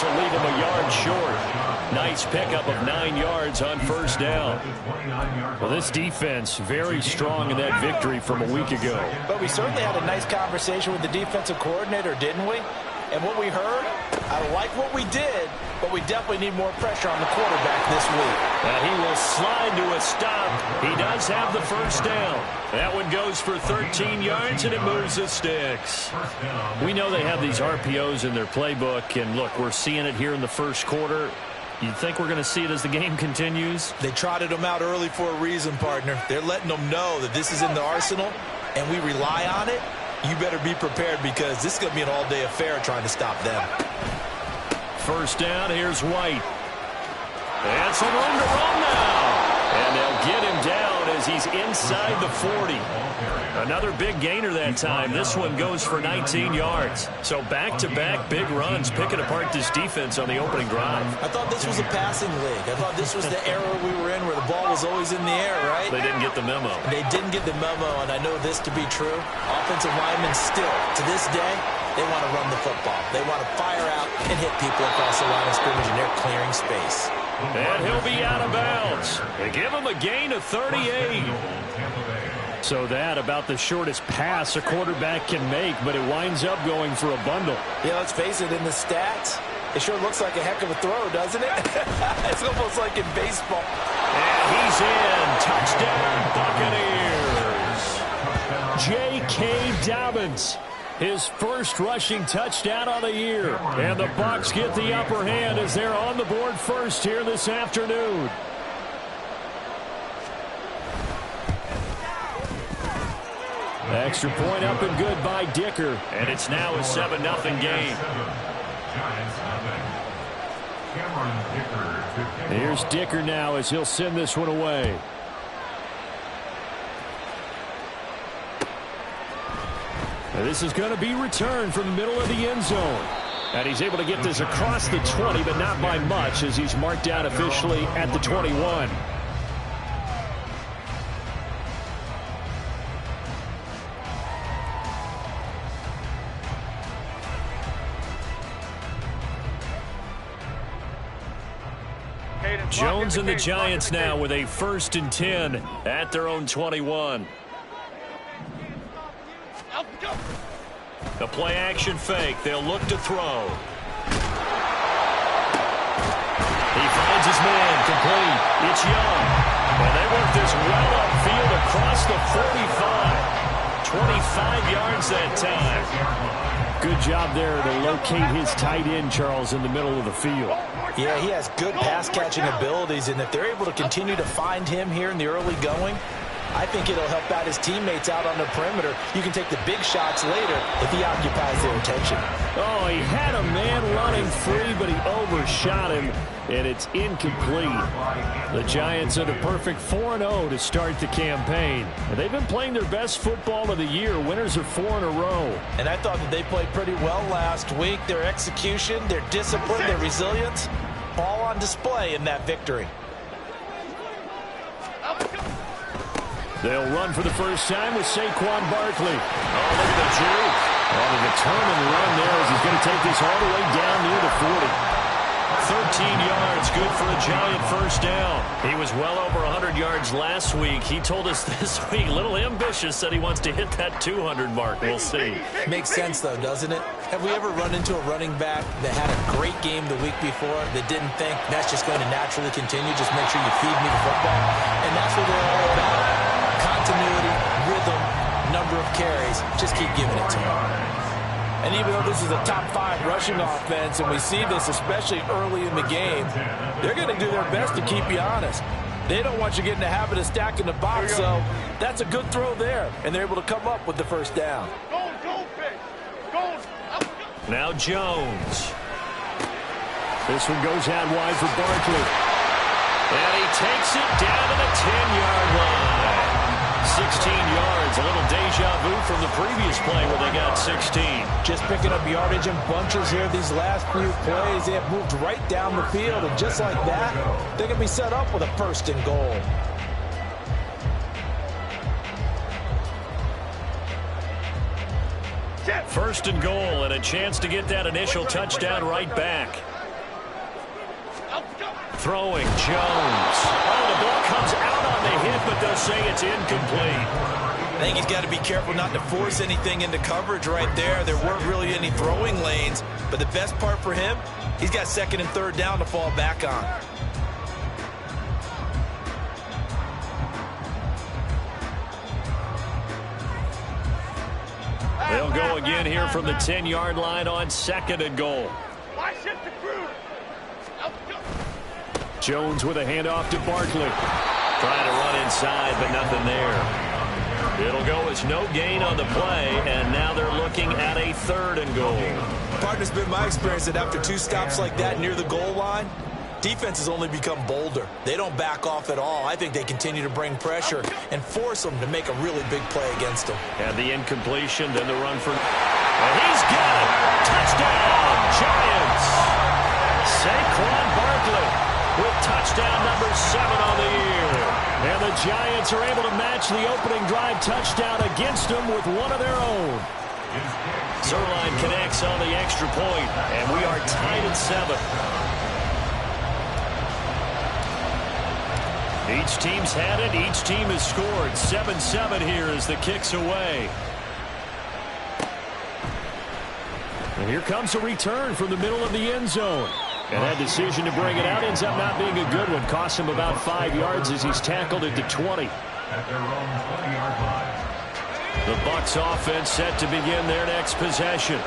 This will leave him a yard short. Nice pickup of 9 yards on first down. Well, this defense very strong in that victory from a week ago. But we certainly had a nice conversation with the defensive coordinator, didn't we? And what we heard, I like what we did, but we definitely need more pressure on the quarterback this week. He will slide to a stop. He does have the first down. That one goes for 13 yards, and it moves the sticks. We know they have these RPOs in their playbook, and look, we're seeing it here in the first quarter. You think we're going to see it as the game continues? They trotted them out early for a reason, partner. They're letting them know that this is in the arsenal, and we rely on it. You better be prepared because this is going to be an all-day affair trying to stop them. First down, here's White. And some room to run now. And they'll get him down as he's inside the 40. Another big gainer that time. This one goes for 19 yards. So back-to-back big runs picking apart this defense on the opening drive. I thought this was a passing league. I thought this was the era we were in where the ball was always in the air, right? They didn't get the memo. They didn't get the memo, and I know this to be true. Offensive linemen still, to this day, they want to run the football. They want to fire out and hit people across the line of scrimmage, and they're clearing space. And he'll be out of bounds. They give him a gain of 38. So that about the shortest pass a quarterback can make, but it winds up going for a bundle. Yeah, let's face it, in the stats, it sure looks like a heck of a throw, doesn't it? It's almost like in baseball. And he's in. Touchdown, Buccaneers. J.K. Dobbins, his first rushing touchdown on the year. And the Bucs get the upper hand as they're on the board first here this afternoon. Extra point up and good by Dicker. And it's now a 7-0 game. Here's Dicker now as he'll send this one away. And this is going to be returned from the middle of the end zone. And he's able to get this across the 20, but not by much as he's marked down officially at the 21. Jones and the Giants now with a 1st and 10 at their own 21. The play action fake. They'll look to throw. He finds his man complete. It's Young. And they work this well upfield across the 45. 25 yards that time. Good job there to locate his tight end, Charles, in the middle of the field. Yeah, he has good pass-catching abilities, and if they're able to continue to find him here in the early going, I think it'll help out his teammates out on the perimeter. You can take the big shots later if he occupies their attention. Oh, he had a man running free, but he overshot him, and it's incomplete. The Giants are the perfect 4-0 to start the campaign. And they've been playing their best football of the year. Winners are 4 in a row. And I thought that they played pretty well last week. Their execution, their discipline, their resilience, all on display in that victory. They'll run for the first time with Saquon Barkley. Oh, look at the juke. Oh, the determined run there as he's going to take this all the way down near the 40. 13 yards, good for a Giant first down. He was well over 100 yards last week. He told us this week, a little ambitious, said he wants to hit that 200 mark. We'll see. Makes sense, though, doesn't it? Have we ever run into a running back that had a great game the week before that didn't think that's just going to naturally continue, just make sure you feed me the football? And that's what they're all about. Continuity, rhythm, number of carries. Just keep giving it to him. And even though this is a top 5 rushing offense, and we see this especially early in the game, they're going to do their best to keep you honest. They don't want you getting the habit of stacking the box, so that's a good throw there. And they're able to come up with the first down. Now Jones. This one goes out wide for Barkley. And he takes it down to the 10-yard line. 16 yards, a little deja vu from the previous play where they got 16. Just picking up yardage in bunches here these last few plays. They have moved right down the field, and just like that, they can be set up with a 1st and goal. First and goal, and a chance to get that initial touchdown right back. Throwing, Jones. Oh, the ball comes out on the hit, but they'll say it's incomplete. I think he's got to be careful not to force anything into coverage right there. There weren't really any throwing lanes, but the best part for him, he's got second and third down to fall back on. They'll go again here from the 10-yard line on 2nd and goal. Jones with a handoff to Barkley. Trying to run inside, but nothing there. It'll go as no gain on the play, and now they're looking at a 3rd and goal. Partner's been my experience that after 2 stops like that near the goal line, defenses only become bolder. They don't back off at all. I think they continue to bring pressure and force them to make a really big play against them. And the incompletion, then the run for... And he's got it! Touchdown, Giants! Saquon Barkley with touchdown number 7 on the year. And the Giants are able to match the opening drive touchdown against them with one of their own. Zuerlein connects on the extra point, and we are tied at 7. Each team's had it. Each team has scored. 7-7 here as the kick's away. And here comes a return from the middle of the end zone. And that decision to bring it out ends up not being a good one. Costs him about 5 yards as he's tackled at the 20. At their own 20-yard line. The Bucs offense set to begin their next possession.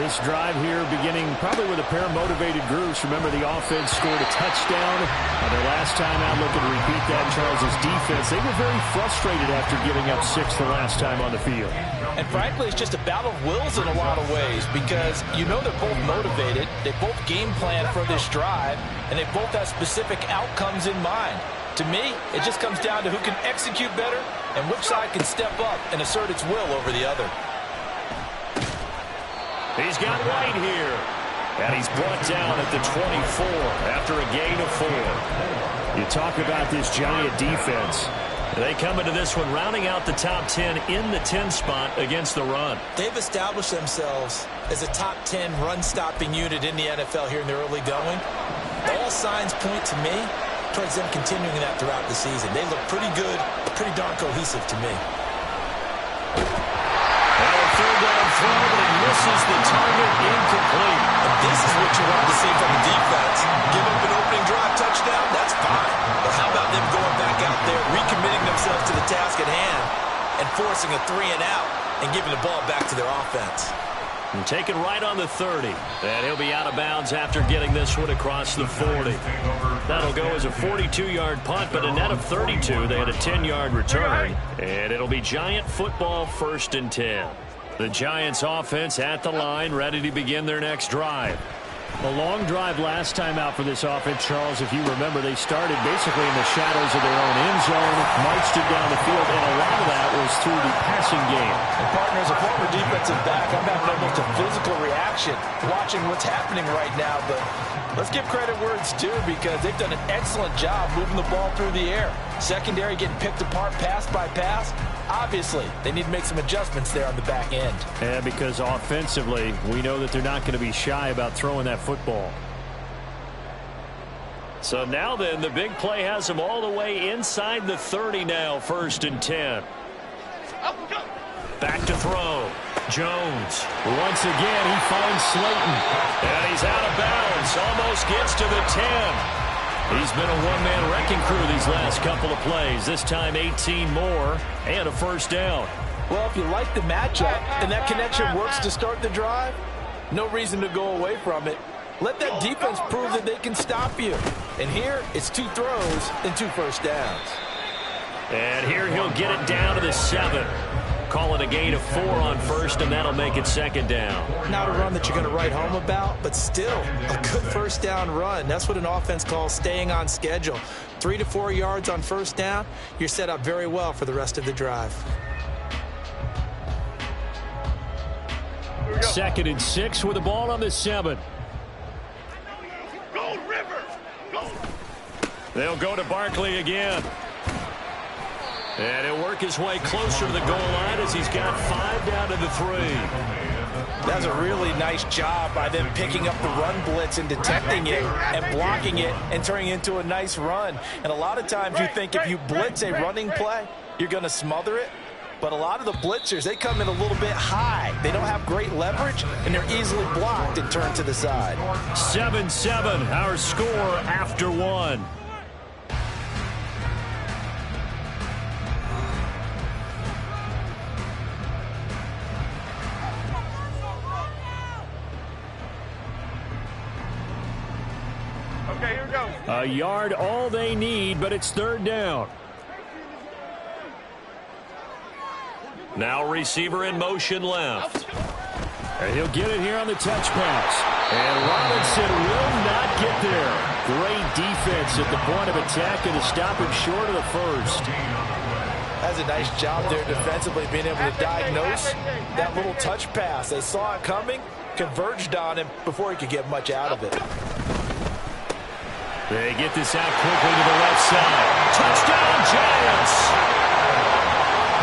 This drive here beginning probably with a pair of motivated groups. Remember, the offense scored a touchdown. Their last time out, looking to repeat that. Charles's defense, they were very frustrated after giving up 6 the last time on the field. And frankly, it's just a battle of wills in a lot of ways because you know they're both motivated. They both game plan for this drive, and they both have specific outcomes in mind. To me, it just comes down to who can execute better and which side can step up and assert its will over the other. He's got White here. And he's brought down at the 24 after a gain of 4. You talk about this Giant defense. They come into this one rounding out the top 10 in the 10 spot against the run. They've established themselves as a top 10 run-stopping unit in the NFL here in the early going. All signs point to me towards them continuing that throughout the season. They look pretty good, pretty darn cohesive to me. Third down throw, but he misses the target, incomplete. And this is what you want to see from the defense. Give up an opening drive touchdown, that's fine. But how about them going back out there, recommitting themselves to the task at hand, and forcing a 3 and out, and giving the ball back to their offense. And taken right on the 30. And he'll be out of bounds after getting this one across the 40. That'll go as a 42-yard punt, but a net of 32. They had a 10-yard return. And it'll be Giant football 1st and 10. The Giants offense at the line, ready to begin their next drive. A long drive last time out for this offense, Charles. If you remember, they started basically in the shadows of their own end zone, marched it down the field, and a lot of that was through the passing game. And partner, as a former defensive back, I'm having almost a physical reaction watching what's happening right now. But let's give credit where it's due because they've done an excellent job moving the ball through the air. Secondary getting picked apart pass by pass. Obviously, they need to make some adjustments there on the back end. Yeah, because offensively, we know that they're not going to be shy about throwing that football. So now then, the big play has them all the way inside the 30 now, 1st and 10. Back to throw. Jones. Once again, he finds Slayton. And he's out of bounds. Almost gets to the 10. He's been a one-man wrecking crew these last couple of plays. This time 18 more and a 1st down. Well, if you like the matchup and that connection works to start the drive, no reason to go away from it. Let that defense prove that they can stop you. And here, it's 2 throws and 2 first downs. And here he'll get it down to the 7. Call it a gain of 4 on 1st, and that'll make it 2nd down. Not a run that you're going to write home about, but still a good 1st down run. That's what an offense calls staying on schedule. 3 to 4 yards on 1st down, you're set up very well for the rest of the drive. 2nd and 6 with the ball on the 7. Go, River! Go! They'll go to Barkley again. And he'll work his way closer to the goal line as he's got 5 down to the 3. That's a really nice job by them picking up the run blitz and detecting it and blocking it and turning it into a nice run. And a lot of times you think if you blitz a running play, you're going to smother it. But a lot of the blitzers, they come in a little bit high. They don't have great leverage, and they're easily blocked and turned to the side. 7-7, our score after one. Okay, here we go. A yard all they need, but it's third down. Now receiver in motion left. And he'll get it here on the touch pass. And Robinson will not get there. Great defense at the point of attack and to stop him short of the first. That's a nice job there defensively, being able to diagnose that little touch pass. They saw it coming, converged on him before he could get much out of it. They get this out quickly to the left side. Touchdown, Giants!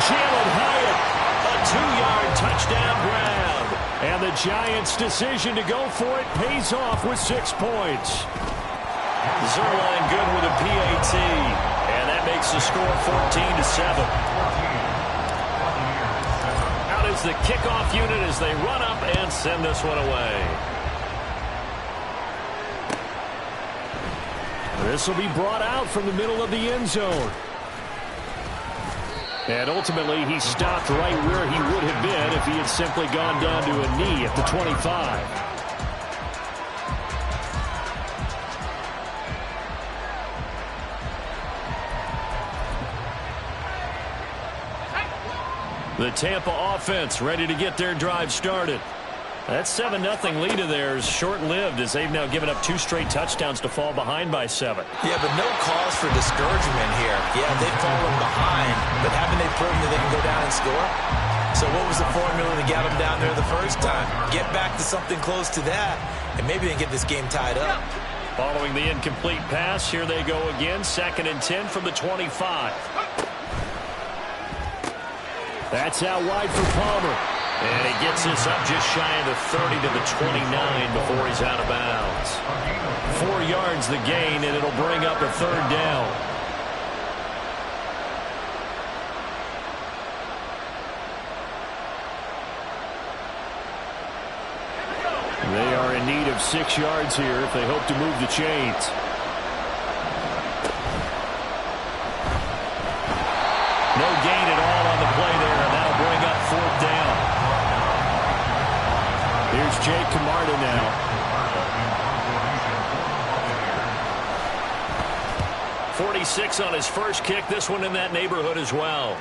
Jalen Hyatt, a 2-yard touchdown grab. And the Giants' decision to go for it pays off with 6 points. Zuerlein good with a PAT. And that makes the score 14-7. Out is the kickoff unit as they run up and send this one away. This will be brought out from the middle of the end zone. And ultimately, he stopped right where he would have been if he had simply gone down to a knee at the 25. The Tampa offense ready to get their drive started. That 7-0 lead of theirs short-lived as they've now given up 2 straight touchdowns to fall behind by 7. Yeah, but no cause for discouragement here. Yeah, they've fallen behind, but haven't they proven that they can go down and score? So what was the formula to get them down there the first time? Get back to something close to that, and maybe they can get this game tied up. Following the incomplete pass, here they go again. 2nd and 10 from the 25. That's out wide for Palmer. And he gets this up just shy of the 30 to the 29 before he's out of bounds. 4 yards the gain, and it'll bring up a 3rd down. They are in need of 6 yards here if they hope to move the chains. No gain at all on the play there, and that'll bring up 4th down. Here's Jake Camarda now. .46 on his first kick. This one in that neighborhood as well.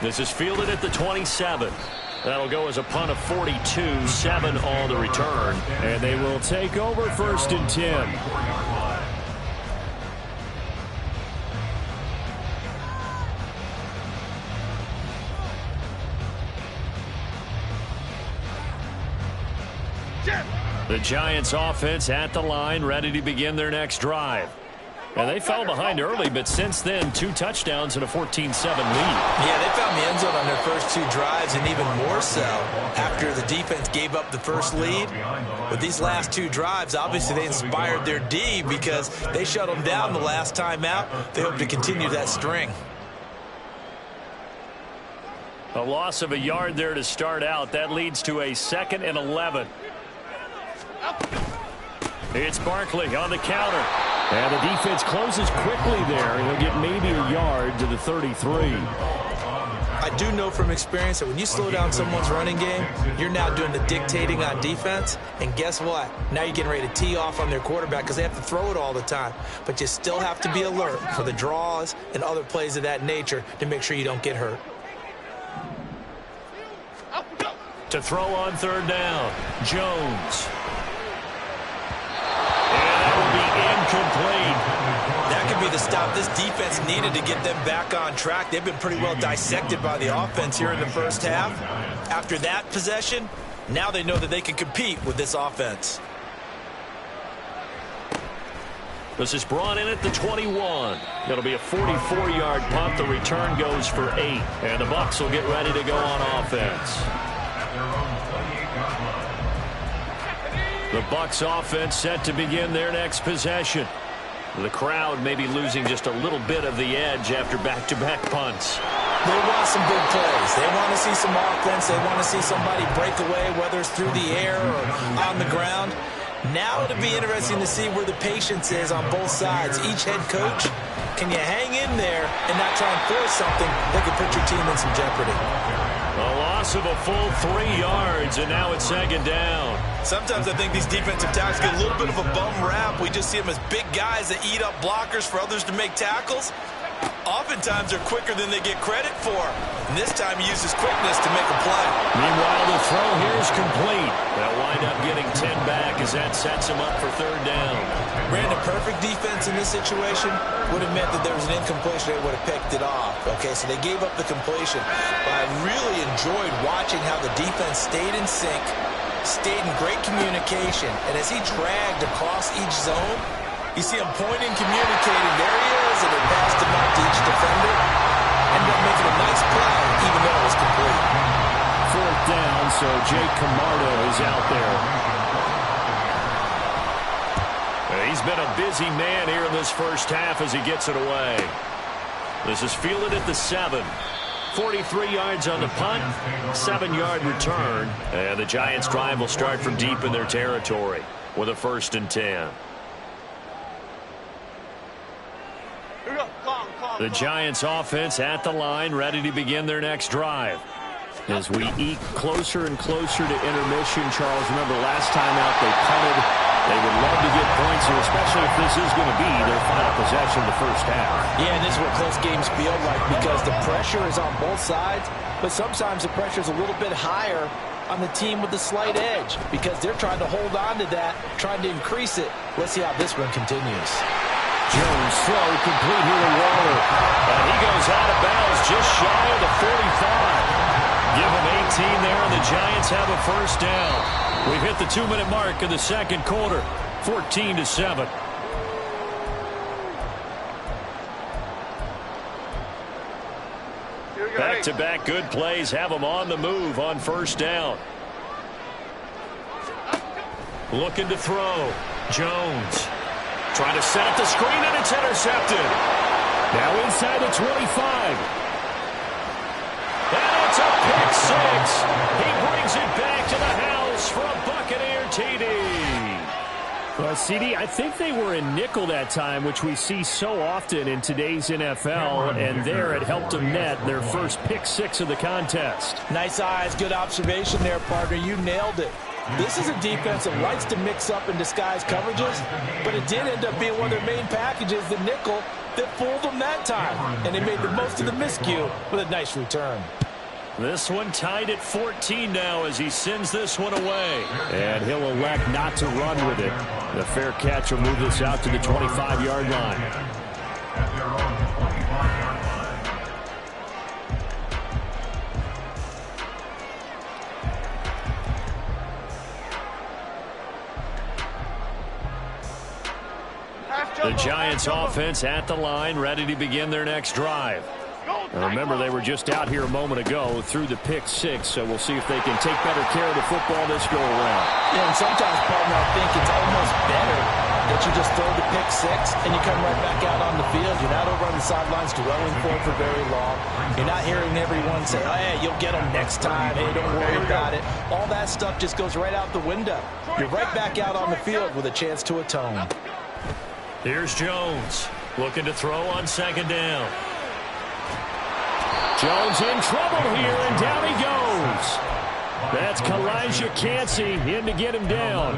This is fielded at the 27. That'll go as a punt of 42. 7 on the return. And they will take over 1st and 10. The Giants offense at the line, ready to begin their next drive. And they fell behind early, but since then, 2 touchdowns and a 14-7 lead. Yeah, they found the end zone on their first 2 drives, and even more so after the defense gave up the first lead. But these last 2 drives, obviously they inspired their D because they shut them down the last time out. They hope to continue that string. A loss of a yard there to start out. That leads to a 2nd and 11. It's Barkley on the counter. And the defense closes quickly there. He'll get maybe a yard to the 33. I do know from experience that when you slow down someone's running game, you're now doing the dictating on defense. And guess what? Now you're getting ready to tee off on their quarterback because they have to throw it all the time. But you still have to be alert for the draws and other plays of that nature to make sure you don't get hurt. To throw on 3rd down, Jones. Incomplete. That could be the stop this defense needed to get them back on track. They've been pretty well dissected by the offense here in the first half. After that possession, now they know that they can compete with this offense. This is brought in at the 21. It'll be a 44-yard punt. The return goes for 8. And the Bucs will get ready to go on offense. The Bucs offense set to begin their next possession. The crowd may be losing just a little bit of the edge after back-to-back punts. They want some big plays. They want to see some offense. They want to see somebody break away, whether it's through the air or on the ground. Now it'll be interesting to see where the patience is on both sides. Each head coach, can you hang in there and not try and force something that could put your team in some jeopardy? A loss of a full 3 yards, and now it's second down. Sometimes I think these defensive tackles get a little bit of a bum rap. We just see them as big guys that eat up blockers for others to make tackles. Oftentimes they're quicker than they get credit for. And this time he uses quickness to make a play. Meanwhile, the throw here is complete. They'll wind up getting 10 back as that sets them up for third down. Brandon, perfect defense in this situation would have meant that there was an incompletion. They would have picked it off. Okay, so they gave up the completion. But I really enjoyed watching how the defense stayed in sync, stayed in great communication. And as he dragged across each zone, you see him pointing, communicating. There he is, and they passed him out to each defender. Ended up making a nice play, even though it was complete. Fourth down, so Jake Camardo is out there. He's been a busy man here in this first half as he gets it away. This is fielded at the 7. 43 yards on the punt, 7-yard return. And the Giants' drive will start from deep in their territory with a 1st and 10. The Giants offense at the line, ready to begin their next drive. As we eke closer and closer to intermission, Charles, remember last time out they punted. They would love to get points here, especially if this is going to be their final possession of the first half. Yeah, and this is what close games feel like because the pressure is on both sides, but sometimes the pressure is a little bit higher on the team with the slight edge because they're trying to hold on to that, trying to increase it. Let's see how this one continues. Jones throw complete here to Waller. And he goes out of bounds just shy of the 45. Give him 18 there, and the Giants have a first down. We've hit the 2-minute mark of the second quarter, 14-7. Back-to-back good plays have them on the move on first down. Looking to throw. Jones. Trying to set up the screen, and it's intercepted. Now inside the 25. And it's a pick 6. He brings it back to the house for a Buccaneer TD. Well, CD, I think they were in nickel that time, which we see so often in today's NFL, and there it helped them net their first pick 6 of the contest. Nice eyes, good observation there, partner. You nailed it. This is a defense that likes to mix up and disguise coverages, but it did end up being one of their main packages, the nickel, that fooled them that time. And they made the most of the miscue with a nice return. This one tied at 14 now as he sends this one away. And he'll elect not to run with it. The fair catch will move this out to the 25-yard line. The Giants offense at the line, ready to begin their next drive. Now remember, they were just out here a moment ago through the pick 6, so we'll see if they can take better care of the football this go around. Yeah, and sometimes, partner, I think it's almost better that you just throw the pick 6 and you come right back out on the field. You're not over on the sidelines dwelling for very long. You're not hearing everyone say, oh, hey, you'll get them next time. Hey, don't worry about it. All that stuff just goes right out the window. You're right back out on the field with a chance to atone. Here's Jones looking to throw on second down. Jones in trouble here, and down he goes. That's Kalijah Kancey in to get him down.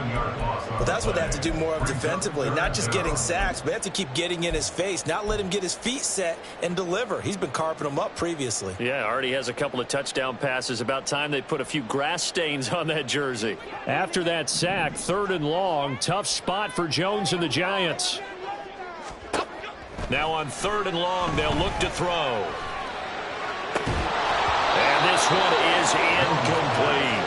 Well, that's what they have to do more of defensively, not just getting sacks, but they have to keep getting in his face, not let him get his feet set and deliver. He's been carping them up previously. Yeah, already has a couple of touchdown passes. About time they put a few grass stains on that jersey. After that sack, 3rd and long, tough spot for Jones and the Giants. Now on 3rd and long, they'll look to throw. And this one is incomplete.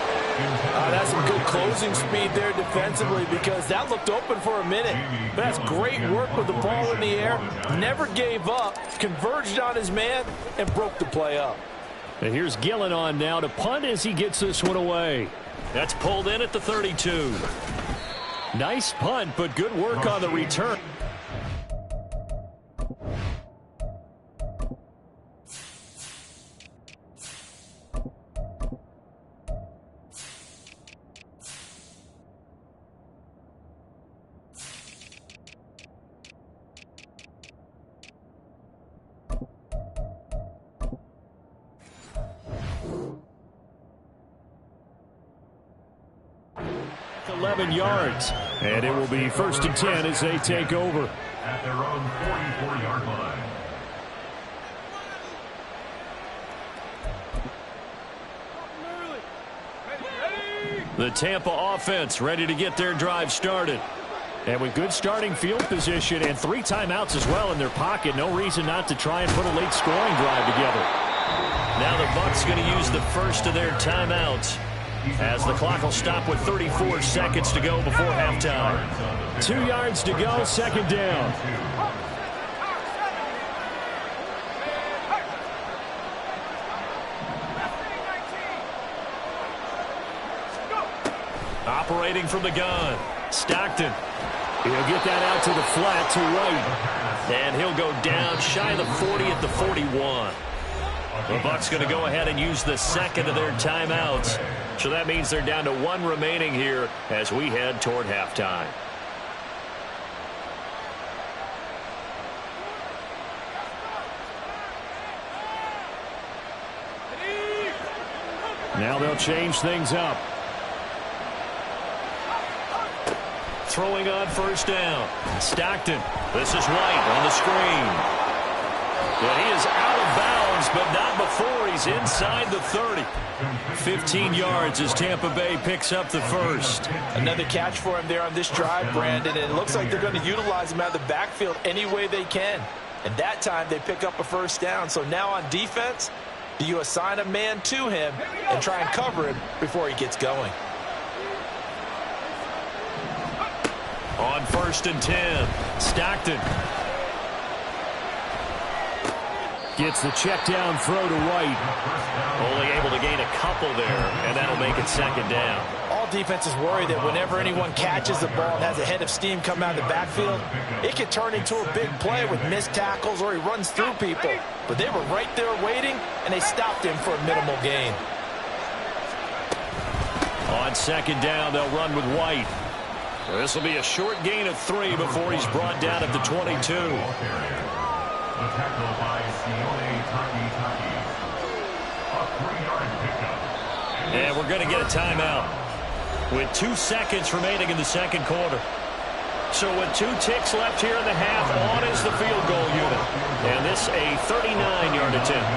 That's some good closing speed there defensively because that looked open for a minute. But that's great work with the ball in the air. Never gave up, converged on his man, and broke the play up. And here's Gillen on now to punt as he gets this one away. That's pulled in at the 32. Nice punt, but good work on the return. It's 11 yards, and it will be 1st and 10 as they take over. At their own 44-yard line. The Tampa offense ready to get their drive started. And with good starting field position and 3 timeouts as well in their pocket, no reason not to try and put a late scoring drive together. Now the Bucs going to use the first of their timeouts, as the clock will stop with 34 seconds to go before halftime. 2 yards to go, 2nd down. Operating from the gun, Stockton. He'll get that out to the flat to White. And he'll go down shy of the 40 at the 41. The Bucs going to go ahead and use the second of their timeouts. So that means they're down to 1 remaining here as we head toward halftime. Now they'll change things up. Throwing on 1st down. Stockton. This is White on the screen. And he is out of bounds, but not before he's inside the 30. 15 yards as Tampa Bay picks up the first. Another catch for him there on this drive, Brandon, and it looks like they're going to utilize him out of the backfield any way they can. And that time they pick up a 1st down. So now on defense, do you assign a man to him and try and cover him before he gets going? On 1st and 10, Stockton. Gets the check down throw to White. Only able to gain a couple there, and that'll make it 2nd down. All defenses worry that whenever anyone catches the ball and has a head of steam come out of the backfield, it could turn into a big play with missed tackles or he runs through people. But they were right there waiting, and they stopped him for a minimal gain. On 2nd down, they'll run with White. This will be a short gain of 3 before he's brought down at the 22. The tackle by Sione Takitaki. A 3-yard pickup. And we're going to get a timeout with 2 seconds remaining in the 2nd quarter. So with 2 ticks left here in the half, on is the field goal unit. And this a 39-yard attempt.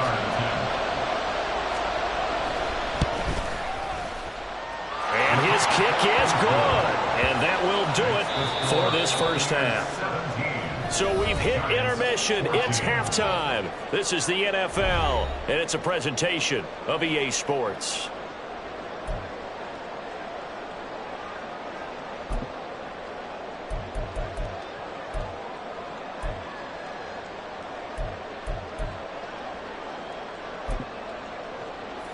And his kick is good. And that will do it for this first half. So we've hit intermission. It's halftime. This is the NFL, and it's a presentation of EA Sports.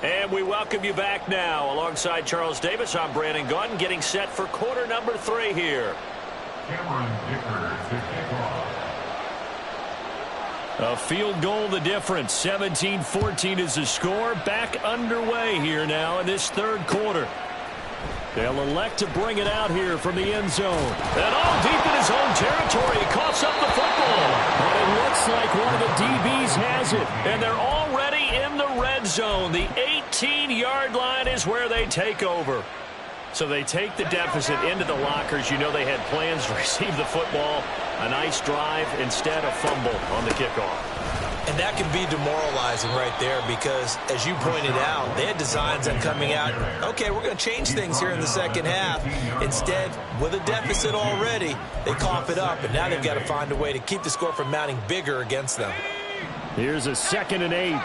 And we welcome you back now. Alongside Charles Davis, I'm Brandon Gaudin, getting set for quarter number 3 here. Cameron Vickers to kick off. A field goal the difference. 17-14 is the score. Back underway here now in this 3rd quarter. They'll elect to bring it out here from the end zone. And all deep in his own territory. He coughs up the football. But it looks like one of the DBs has it. And they're already in the red zone. The 18-yard line is where they take over. So they take the deficit into the lockers. You know they had plans to receive the football. A nice drive, instead a fumble on the kickoff. And that can be demoralizing right there because, as you pointed out, they had designs on coming out, okay, we're going to change things here in the 2nd half. Instead, with a deficit already, they cough it up, and now they've got to find a way to keep the score from mounting bigger against them. Here's a 2nd and 8.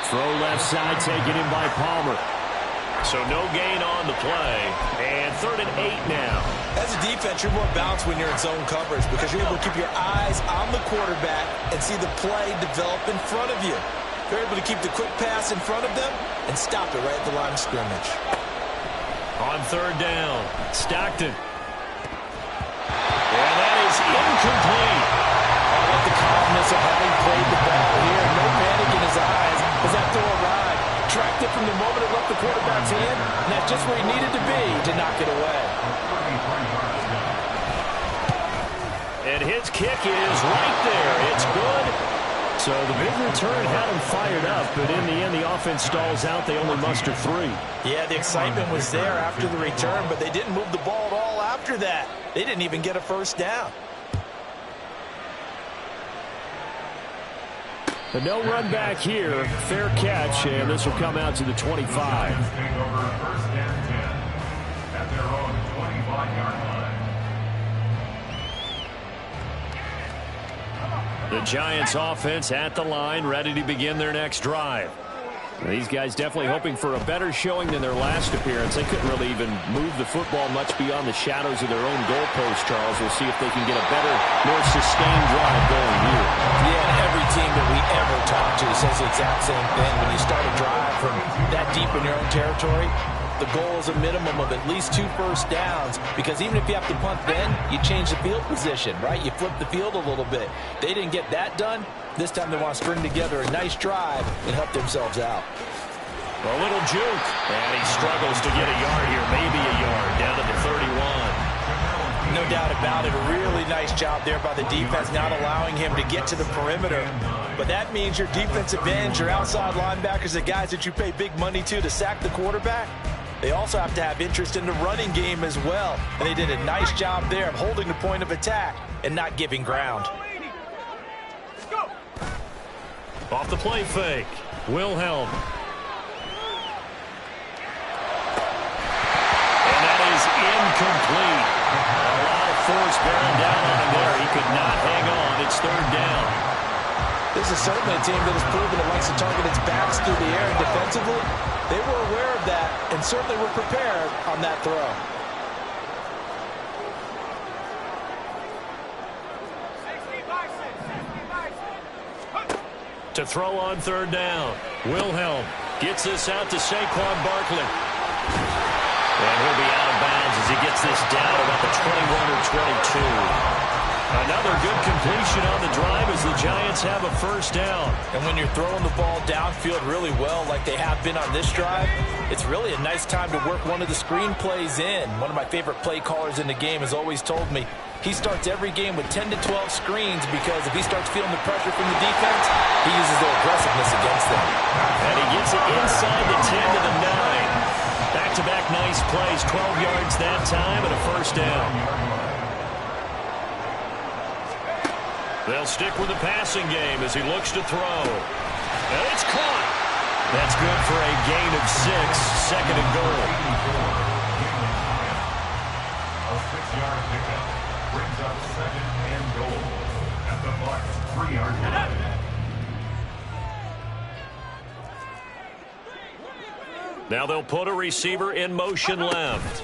Throw left side, taken in by Palmer. So no gain on the play. And 3rd and 8 now. As a defense, you're more balanced when you're in zone coverage because you're able to keep your eyes on the quarterback and see the play develop in front of you. They're able to keep the quick pass in front of them and stop it right at the line of scrimmage. On third down, Stockton. And that is incomplete. I like the calmness of having played the ball here. No panic in his eyes as that throw arrived. Tracked it from the moment it left the quarterback's hand, and that's just where he needed to be to knock it away. And his kick is right there. It's good. So the big return had him fired up, but in the end, the offense stalls out. They only muster 3. Yeah, the excitement was there after the return, but they didn't move the ball at all after that. They didn't even get a first down. But no run back here. Fair catch, and this will come out to the 25. Take over first and 10 at their own 25-yard line. The Giants offense at the line, ready to begin their next drive. These guys definitely hoping for a better showing than their last appearance. They couldn't really even move the football much beyond the shadows of their own goalpost, Charles. We'll see if they can get a better, more sustained drive going here. Yeah, and every team that we ever talk to says the exact same thing. When you start a drive from that deep in your own territory, the goal is a minimum of at least 2 first downs, because even if you have to punt then, you change the field position, right? You flip the field a little bit. They didn't get that done. This time they want to string together a nice drive and help themselves out. A little juke, and he struggles to get a yard here, maybe a yard, down to the 31. No doubt about it. A really nice job there by the defense, not allowing him to get to the perimeter. But that means your defensive ends, your outside linebackers, the guys that you pay big money to sack the quarterback, they also have to have interest in the running game as well. And they did a nice job there of holding the point of attack and not giving ground. Off the play fake, Wilhelm. And that is incomplete. A lot of force bearing down on him there. He could not hang on. It's third down. This is certainly a team that has proven it likes to target its backs through the air, and defensively, they were aware of that and certainly were prepared on that throw. To throw on third down, Wilhelm gets this out to Saquon Barkley. And he'll be out of bounds as he gets this down about the 21 or 22. Another good completion on the drive as the Giants have a first down. And when you're throwing the ball downfield really well like they have been on this drive, it's really a nice time to work one of the screen plays in. One of my favorite play callers in the game has always told me he starts every game with 10 to 12 screens, because if he starts feeling the pressure from the defense, he uses their aggressiveness against them. And he gets it inside the 10 to the 9. Back-to-back nice plays, 12 yards that time and a first down. They'll stick with the passing game as he looks to throw. And it's caught. That's good for a gain of 6, second and goal. A 6-yard pickup brings up second and goal at the Bucs 3-yard line. Now they'll put a receiver in motion left.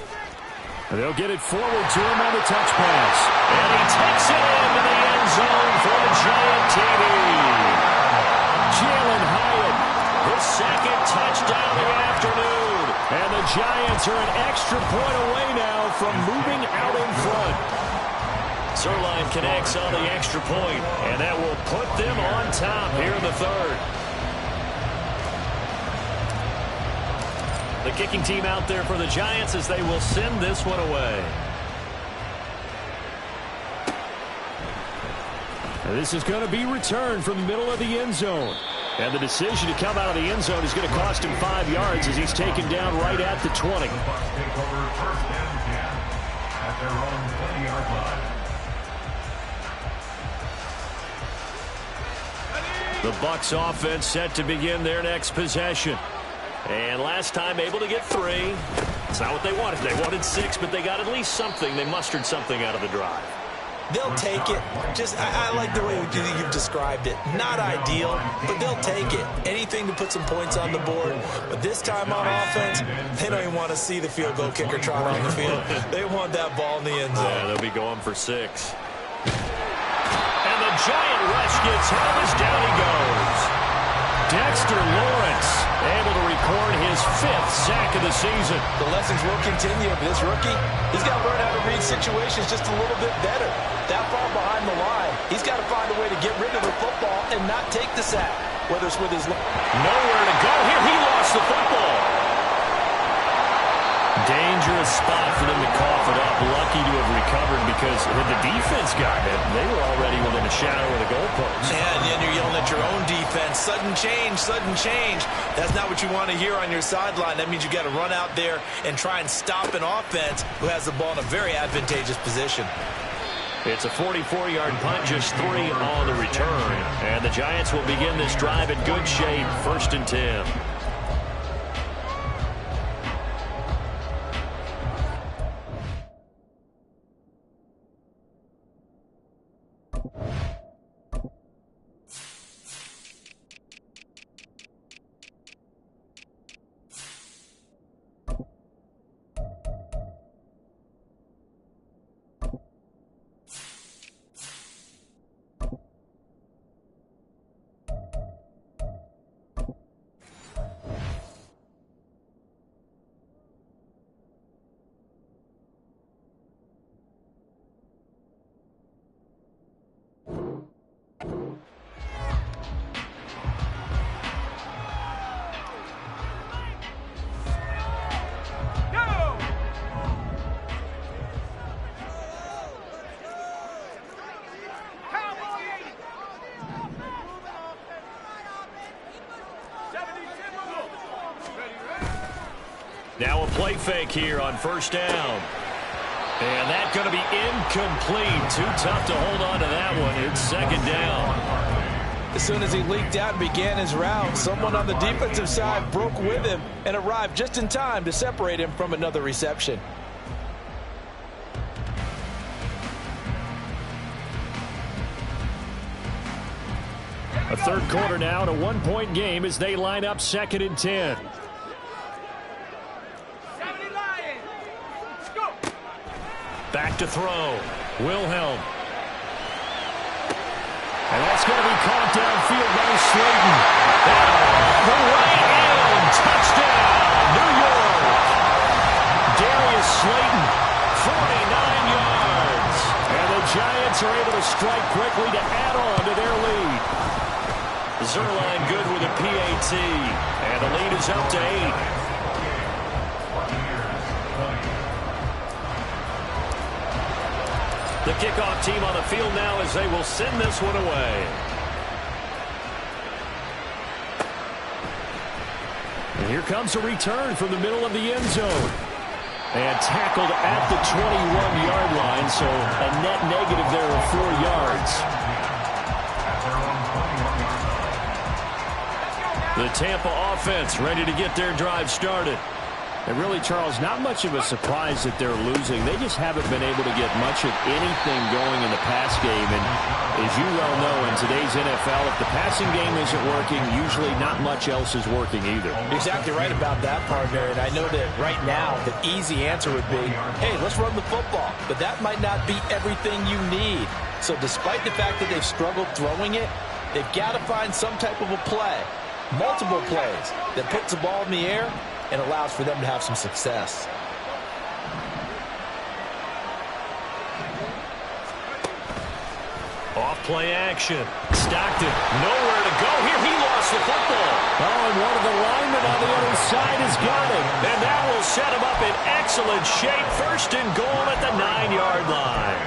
They'll get it forward to him on the touch pass. And he takes it into the end zone for a Giant TD. Jalen Hyatt, his second touchdown of the afternoon. And the Giants are an extra point away now from moving out in front. Zuerlein connects on the extra point, and that will put them on top here in the third. The kicking team out there for the Giants as they will send this one away. And this is going to be returned from the middle of the end zone. And the decision to come out of the end zone is going to cost him 5 yards as he's taken down right at the 20. The Bucs take over first and 10 at their own 20-yard line. The Bucs offense set to begin their next possession. And last time able to get 3. It's not what they wanted. They wanted 6, but they got at least something. They mustered something out of the drive. They'll take it. I like the way you've described it. Not ideal, but they'll take it. Anything to put some points on the board. But this time on offense, they don't even want to see the field goal kicker trot on the field. They want that ball in the end zone. Yeah, they'll be going for 6. And the Giant rush gets home as down he goes. Dexter Lawrence able to record his 5th sack of the season. The lessons will continue of this rookie. He's got to learn how to read situations just a little bit better. That far behind the line, he's got to find a way to get rid of the football and not take the sack, whether it's with his... Nowhere to go here. He lost the football. Dangerous spot for them to cough it up. Lucky to have recovered because had the defense gotten it, they were already within a shadow of the goalpost. Yeah, and then you're yelling at your own defense. Sudden change, sudden change. That's not what you want to hear on your sideline. That means you got to run out there and try and stop an offense who has the ball in a very advantageous position. It's a 44-yard punt, just 3 on the return. And the Giants will begin this drive in good shape, 1st and 10. Now a play fake here on 1st down. And that's going to be incomplete. Too tough to hold on to that one. It's 2nd down. As soon as he leaked out and began his route, someone on the defensive side broke with him and arrived just in time to separate him from another reception. A 3rd quarter now and a 1-point game as they line up 2nd and 10. Back to throw. Wilhelm. And that's going to be caught downfield by Slayton. The right end. Touchdown, New York. Darius Slayton, 49 yards. And the Giants are able to strike quickly to add on to their lead. Zuerlein good with a PAT. And the lead is up to 8. The kickoff team on the field now as they will send this one away. And here comes a return from the middle of the end zone. And tackled at the 21-yard line, so a net negative there of 4 yards. The Tampa offense ready to get their drive started. And really, Charles, not much of a surprise that they're losing. They just haven't been able to get much of anything going in the pass game. And as you well know, in today's NFL, if the passing game isn't working, usually not much else is working either. You're exactly right about that, partner. And I know that right now the easy answer would be, hey, let's run the football. But that might not be everything you need. So despite the fact that they've struggled throwing it, they've got to find some type of a play, multiple plays, that puts the ball in the air and allows for them to have some success. Off play action. Stockton, nowhere to go here. He lost the football. Oh, and one of the linemen on the other side has got it. And that will set him up in excellent shape. 1st and goal at the 9-yard line.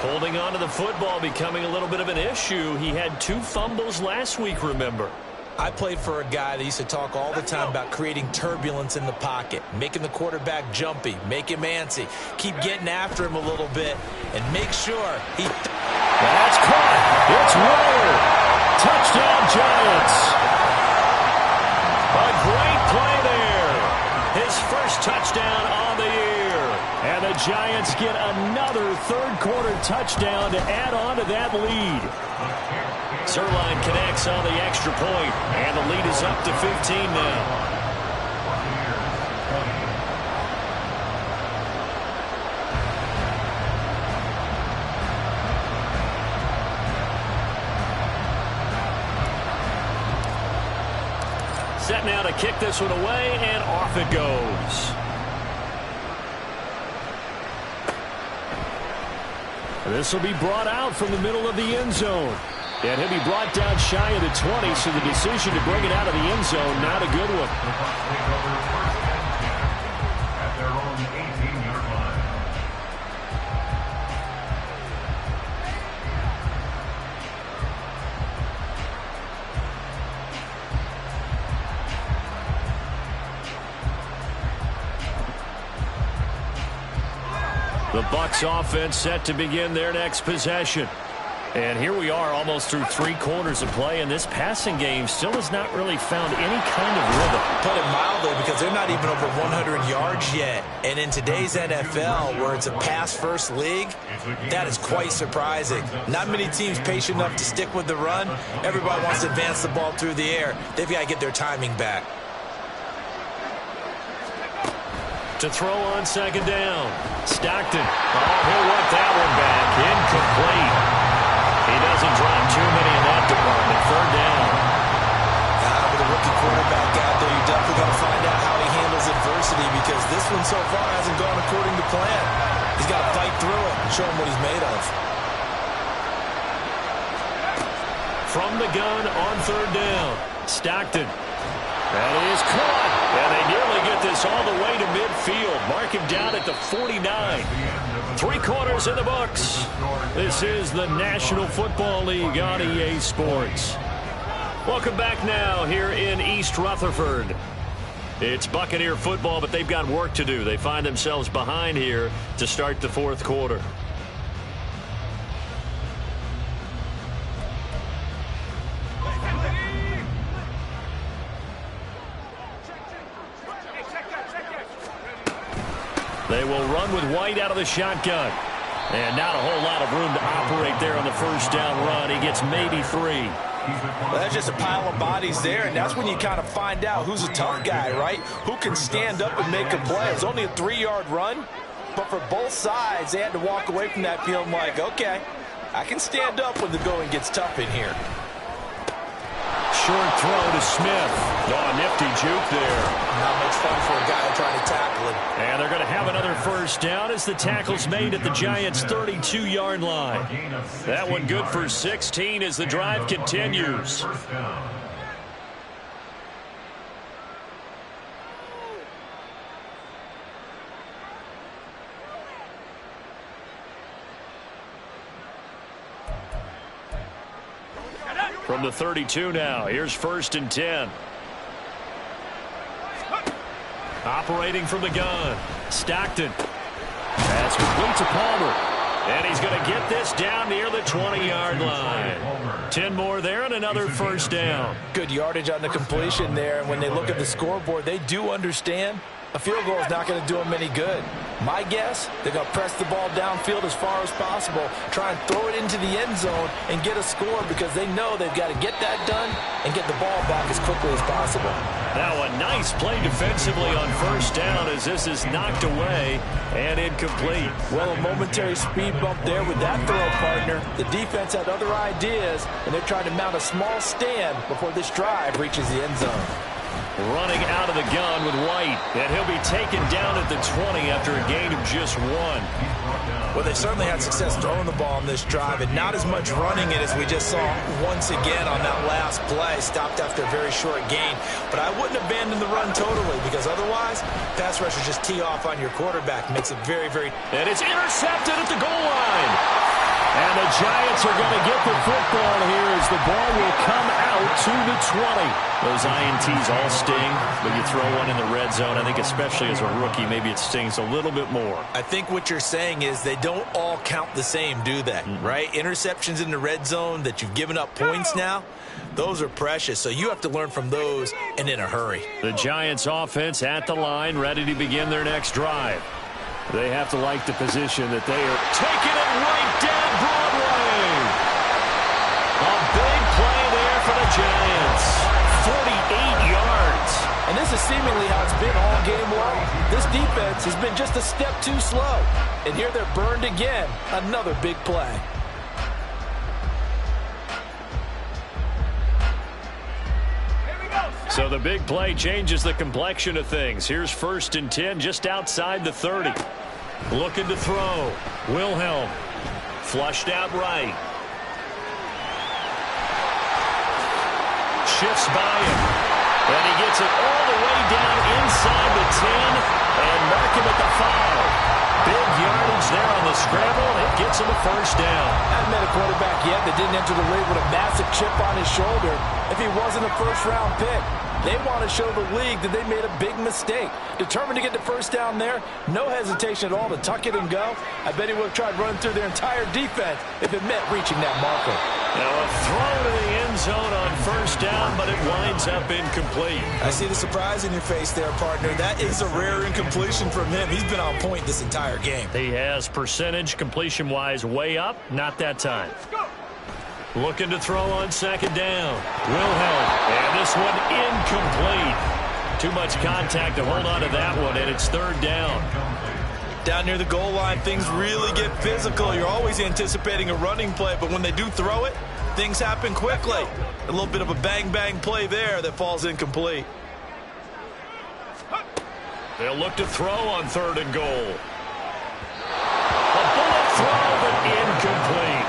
Holding on to the football becoming a little bit of an issue. He had 2 fumbles last week, remember. I played for a guy that used to talk all the time about creating turbulence in the pocket, making the quarterback jumpy, make him antsy, keep getting after him a little bit, and make sure he... That's caught. It's Waller. Touchdown, Giants. A great play there. His first touchdown on the year. And the Giants get another 3rd quarter touchdown to add on to that lead. Zuerlein connects on the extra point, and the lead is up to 15 now. Set now to kick this one away, and off it goes. This will be brought out from the middle of the end zone. And he'll be brought down shy of the 20, so the decision to bring it out of the end zone, not a good one. The Bucs take over first and 10 at their own 18-yard line. The Bucs offense set to begin their next possession. And here we are almost through 3 quarters of play, and this passing game still has not really found any kind of rhythm. Put it mildly, because they're not even over 100 yards yet. And in today's NFL, where it's a pass-first league, that is quite surprising. Not many teams patient enough to stick with the run. Everybody wants to advance the ball through the air. They've got to get their timing back. To throw on second down. Stockton. Oh, he'll work that one back. Incomplete. He doesn't drop too many in that department. Third down. With a rookie quarterback out there, you definitely got to find out how he handles adversity, because this one so far hasn't gone according to plan. He's got to fight through it and show him what he's made of. From the gun on third down. Stockton. That is caught. And they nearly get this all the way to midfield. Mark him down at the 49. 3 quarters in the books. This is the National Football League on EA Sports. Welcome back now here in East Rutherford. It's Buccaneer football, but they've got work to do. They find themselves behind here to start the 4th quarter. They will run with White out of the shotgun. And not a whole lot of room to operate there on the first down run. He gets maybe 3. Well, that's just a pile of bodies there, and that's when you kind of find out who's a tough guy, right? Who can stand up and make a play. It's only a 3-yard run, but for both sides, they had to walk away from that feeling like, okay, I can stand up when the going gets tough in here. Short throw to Smith. Oh, nifty juke there. Not much fun for a guy trying to tackle him. And they're going to have another first down as the tackle's made at the Giants' 32-yard line. That one good for 16 as the drive continues. From the 32 now, here's 1st and 10. Operating from the gun, Stockton. Pass complete to Palmer. And he's going to get this down near the 20-yard line. 10 more there and another first down. Good yardage on the completion there. And when they look at the scoreboard, they do understand a field goal is not going to do them any good. My guess, they're going to press the ball downfield as far as possible, try and throw it into the end zone and get a score, because they know they've got to get that done and get the ball back as quickly as possible. Now a nice play defensively on first down as this is knocked away and incomplete. Well, a momentary speed bump there with that throw, partner. The defense had other ideas, and they're trying to mount a small stand before this drive reaches the end zone. Running out of the gun with White, and he'll be taken down at the 20 after a gain of just 1. Well, they certainly had success throwing the ball on this drive, and not as much running it as we just saw once again on that last play. Stopped after a very short gain. But I wouldn't abandon the run totally, because otherwise, pass rushers just tee off on your quarterback. Makes it very, very... And it's intercepted at the goal line. And the Giants are going to get the football here as the ball will come out to the 20. Those INTs all sting, but you throw one in the red zone, I think especially as a rookie, maybe it stings a little bit more. I think what you're saying is they don't all count the same, do they? Right? Interceptions in the red zone that you've given up points now, those are precious. So you have to learn from those and in a hurry. The Giants offense at the line, ready to begin their next drive. They have to like the position that they are taking it right down Broadway. A big play there for the Giants. 48 yards. And this is seemingly how it's been all game long. This defense has been just a step too slow. And here they're burned again. Another big play. So the big play changes the complexion of things. Here's 1st and 10 just outside the 30. Looking to throw. Wilhelm. Flushed out right. Shifts by him. And he gets it all the way down inside the 10 and mark him at the 5. Big yardage there on the scramble, and it gets him a 1st down. Haven't met a quarterback yet that didn't enter the league with a massive chip on his shoulder if he wasn't a first-round pick. They want to show the league that they made a big mistake. Determined to get the 1st down there, no hesitation at all to tuck it and go. I bet he would have tried running through their entire defense if it meant reaching that marker. Now a throw to the end zone on 1st down, but it winds up incomplete. I see the surprise in your face there, partner. That is a rare incompletion from him. He's been on point this entire game. He has percentage completion-wise way up, not that time. Looking to throw on 2nd down. Wilhelm, and this one incomplete. Too much contact to hold on to that one, and it's 3rd down. Down near the goal line, things really get physical. You're always anticipating a running play, but when they do throw it, things happen quickly. A little bit of a bang-bang play there that falls incomplete. They'll look to throw on 3rd and goal. A bullet throw, but incomplete.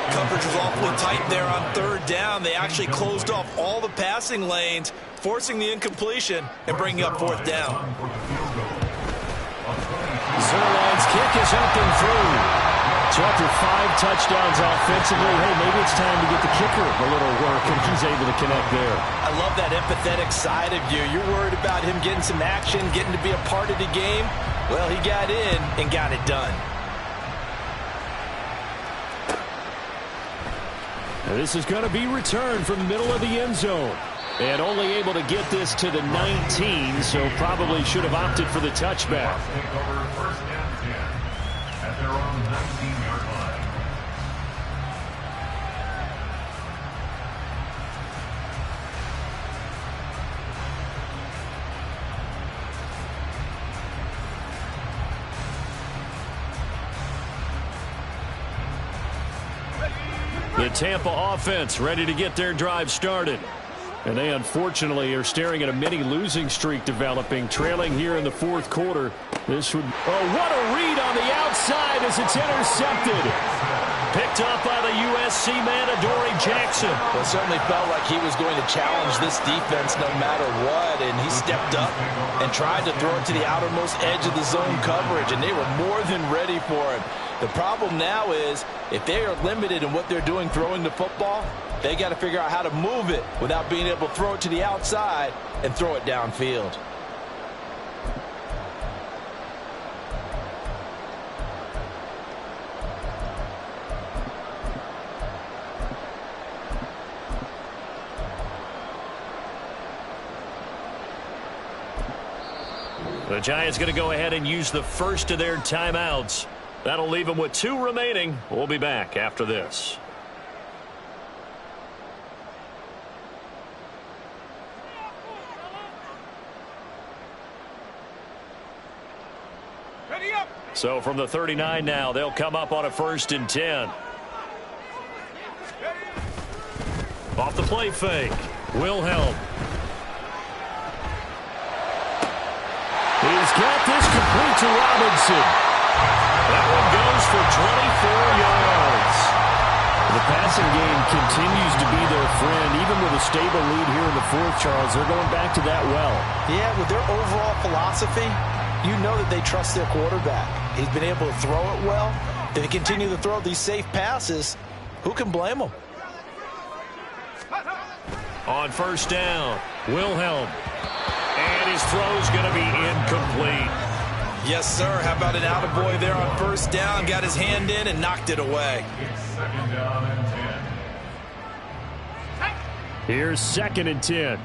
Coverage was awfully tight there on 3rd down. They actually closed off all the passing lanes, forcing the incompletion and bringing up 4th down. Zerline's kick is up and through. So after 5 touchdowns offensively, hey, maybe it's time to get the kicker a little work, and he's able to connect there. I love that empathetic side of you. You're worried about him getting some action, getting to be a part of the game. Well, he got in and got it done. Now this is going to be returned from the middle of the end zone. And only able to get this to the 19, so probably should have opted for the touchback. Take over 1st and 10 at their own 19-yard line. The Tampa offense ready to get their drive started. And they unfortunately are staring at a mini losing streak developing, trailing here in the 4th quarter. This would, oh, what a read on the outside as it's intercepted. Picked up by the USC man, Adoree Jackson. Well, it certainly felt like he was going to challenge this defense no matter what, and he stepped up and tried to throw it to the outermost edge of the zone coverage, and they were more than ready for him. The problem now is if they are limited in what they're doing throwing the football, they got to figure out how to move it without being able to throw it to the outside and throw it downfield. The Giants going to go ahead and use the first of their timeouts. That'll leave them with 2 remaining. We'll be back after this. So from the 39 now, they'll come up on a 1st and 10. Off the play fake. Wilhelm. He's got this complete to Robinson. That one goes for 24 yards. The passing game continues to be their friend. Even with a stable lead here in the 4th, Charles, they're going back to that well. Yeah, with their overall philosophy, you know that they trust their quarterback. He's been able to throw it well. They continue to throw these safe passes. Who can blame them? On 1st down, Wilhelm. And his throw's going to be incomplete. Yes, sir. How about an attaboy there on 1st down? Got his hand in and knocked it away. It's 2nd down and 10. Here's 2nd and 10.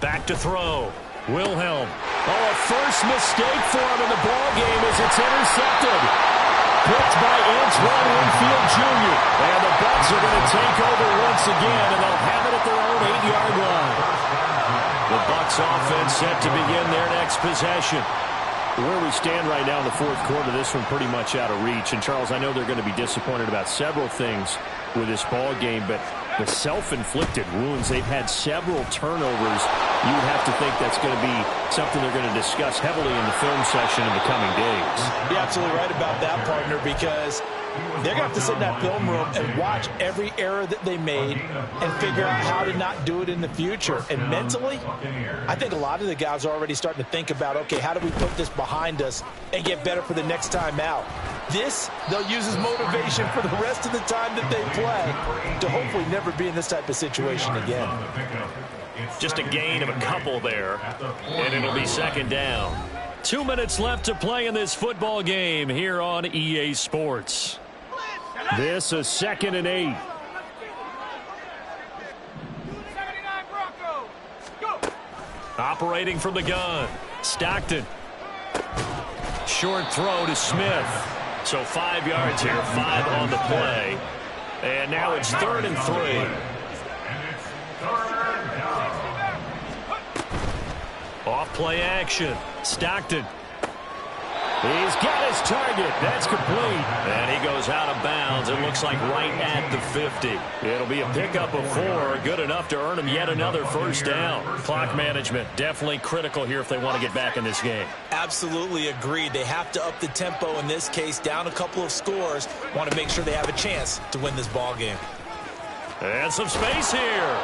Back to throw. Wilhelm. Oh, a first mistake for him in the ball game as it's intercepted. Picked by Antoine Winfield Jr. And the Bucs are going to take over once again, and they'll have it at their own 8-yard line. The Bucs offense set to begin their next possession. Where we stand right now in the fourth quarter, this one pretty much out of reach. And, Charles, I know they're going to be disappointed about several things with this ball game, but the self-inflicted wounds, they've had several turnovers. You would have to think that's going to be something they're going to discuss heavily in the film session in the coming days. You're absolutely right about that, partner, because they're going to have to sit in that film room and watch every error that they made and figure out how to not do it in the future. And mentally, I think a lot of the guys are already starting to think about, okay, how do we put this behind us and get better for the next time out? This, they'll use as motivation for the rest of the time that they play to hopefully never be in this type of situation again. Just a gain of a couple there, and it'll be second down. 2 minutes left to play in this football game here on EA Sports. This is 2nd and 8. Operating from the gun, Stockton. Short throw to Smith. So 5 yards here, 5 on the play. And now it's 3rd and 3. Off play action. Stockton. He's got his target. That's complete. And he goes out of bounds. It looks like right at the 50. It'll be a pickup of 4. Good enough to earn him yet another first down. Clock management definitely critical here if they want to get back in this game. Absolutely agreed. They have to up the tempo in this case, down a couple of scores. Want to make sure they have a chance to win this ball game. And some space here.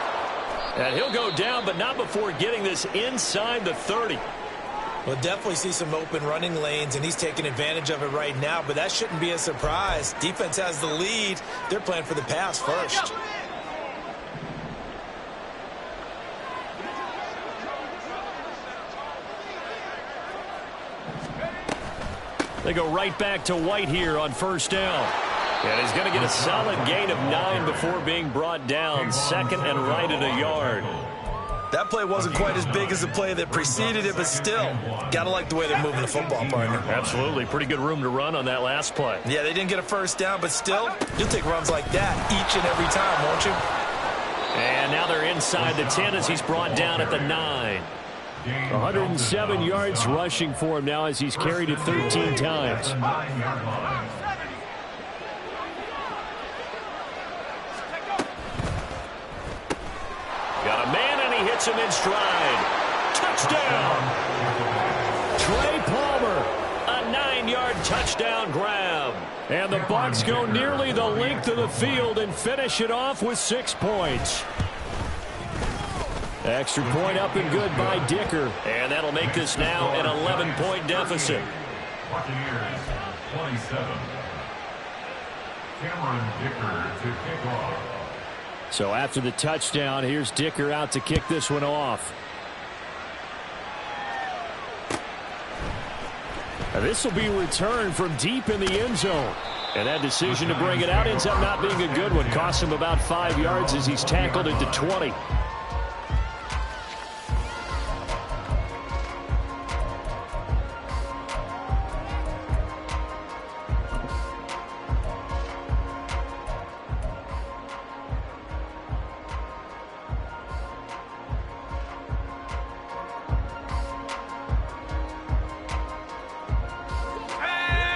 And he'll go down, but not before getting this inside the 30. We'll definitely see some open running lanes, and he's taking advantage of it right now, but that shouldn't be a surprise. Defense has the lead. They're playing for the pass first. They go right back to White here on first down. And he's going to get a solid gain of 9 before being brought down. 2nd and right at a yard. That play wasn't quite as big as the play that preceded it, but still, gotta like the way they're moving the football, partner. Absolutely. Pretty good room to run on that last play. Yeah, they didn't get a first down, but still, you'll take runs like that each and every time, won't you? And now they're inside the 10 as he's brought down at the 9. 107 yards rushing for him now as he's carried it 13 times. Got a man, and he hits him in stride. Touchdown! Trey Palmer, a 9-yard touchdown grab. And the Bucs go nearly the length of the field and finish it off with 6 points. Extra point up and good by Dicker. And that'll make this now an 11-point deficit. Buccaneers, 27. Cameron Dicker to kick off. So after the touchdown, here's Dicker out to kick this one off. This will be returned from deep in the end zone. And that decision to bring it out ends up not being a good one. Costs him about 5 yards as he's tackled into 20.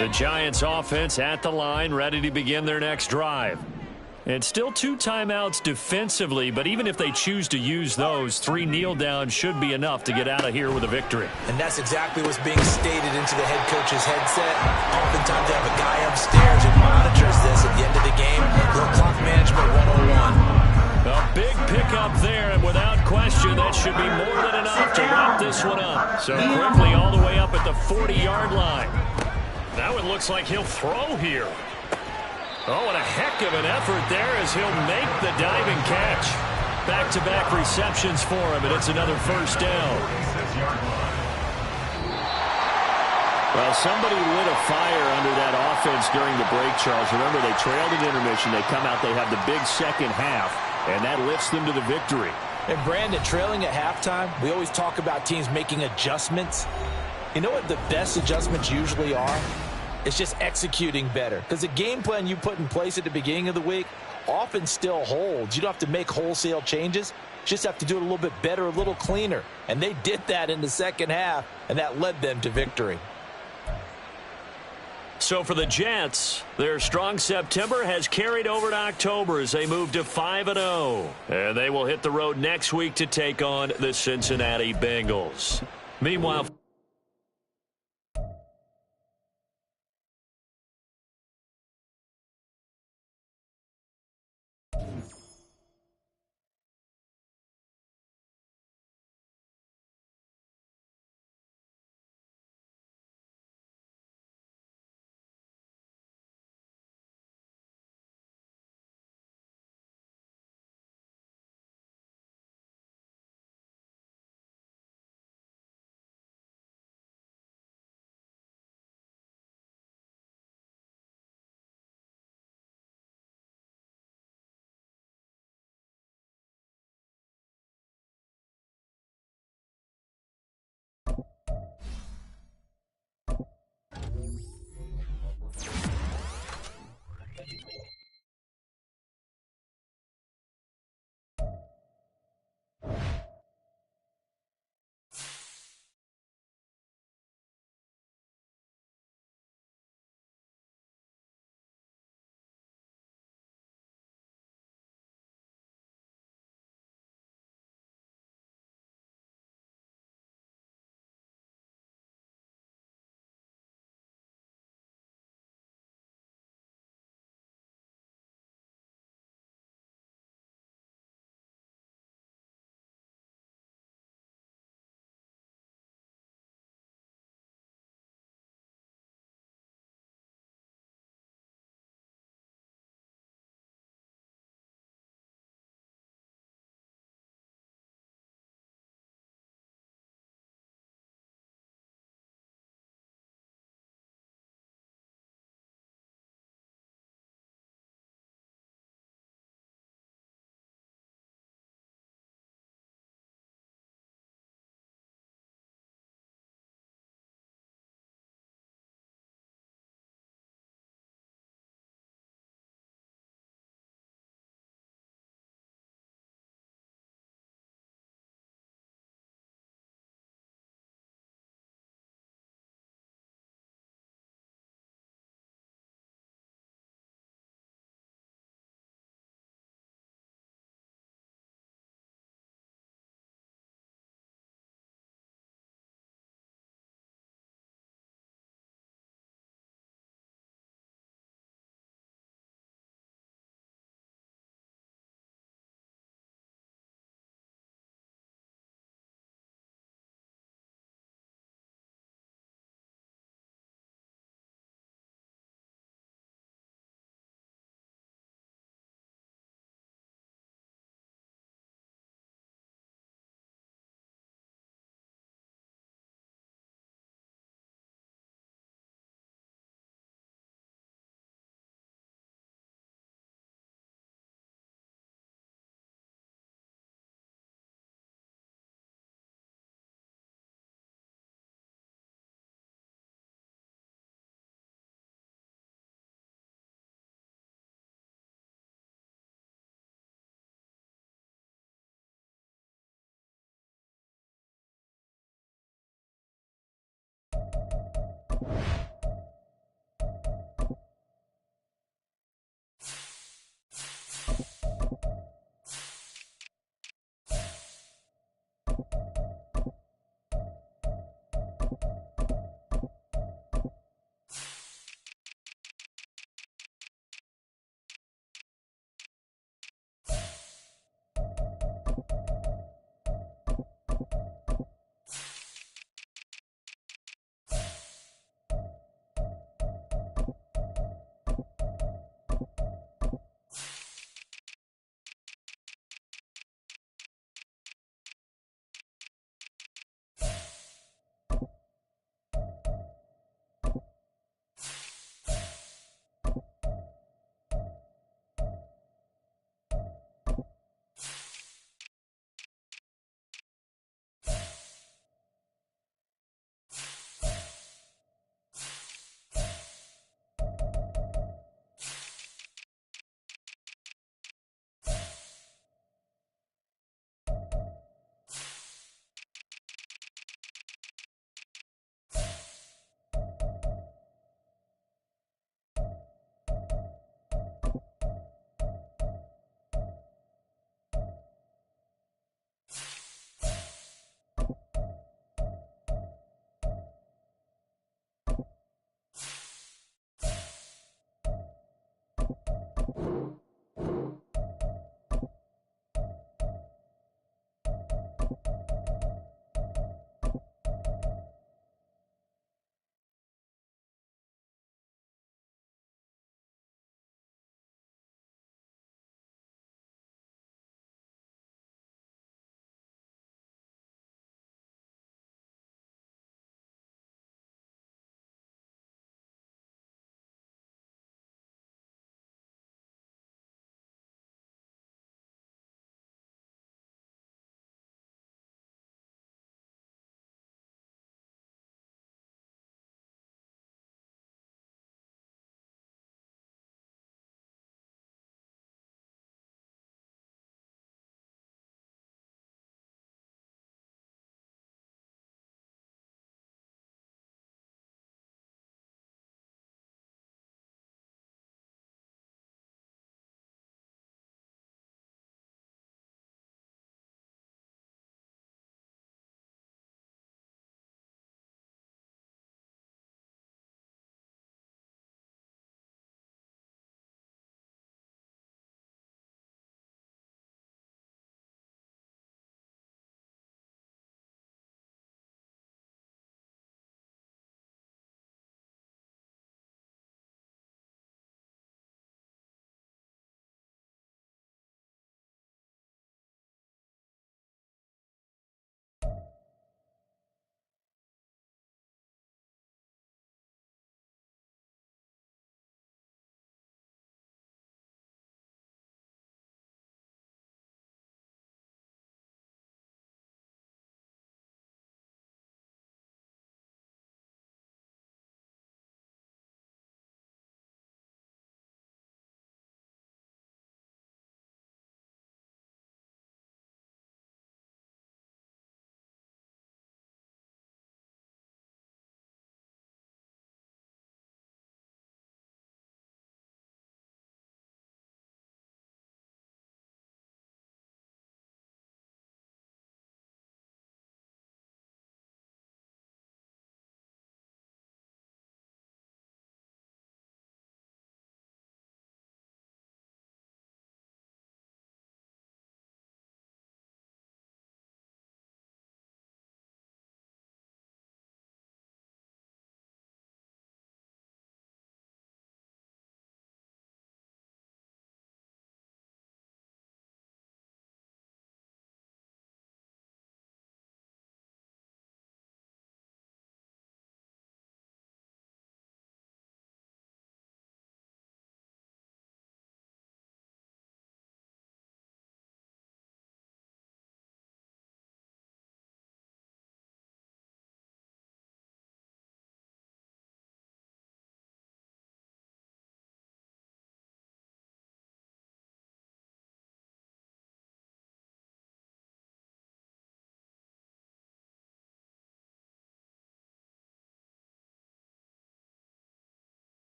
The Giants offense at the line, ready to begin their next drive. And still 2 timeouts defensively, but even if they choose to use those, 3 kneel downs should be enough to get out of here with a victory. And that's exactly what's being stated into the head coach's headset. Oftentimes they have a guy upstairs who monitors this at the end of the game. Little clock management 101. A big pickup there, and without question, that should be more than enough to wrap this one up. So quickly all the way up at the 40-yard line. Now it looks like he'll throw here. Oh, and a heck of an effort there as he'll make the diving catch. Back-to-back receptions for him, and it's another first down. Well, somebody lit a fire under that offense during the break, Charles. Remember, they trailed at intermission. They come out, they have the big second half, and that lifts them to the victory. And Brandon, trailing at halftime, we always talk about teams making adjustments. You know what the best adjustments usually are? It's just executing better. Because the game plan you put in place at the beginning of the week often still holds. You don't have to make wholesale changes. You just have to do it a little bit better, a little cleaner. And they did that in the second half, and that led them to victory. So for the Jets, their strong September has carried over to October as they move to 5-0. And they will hit the road next week to take on the Cincinnati Bengals. Meanwhile,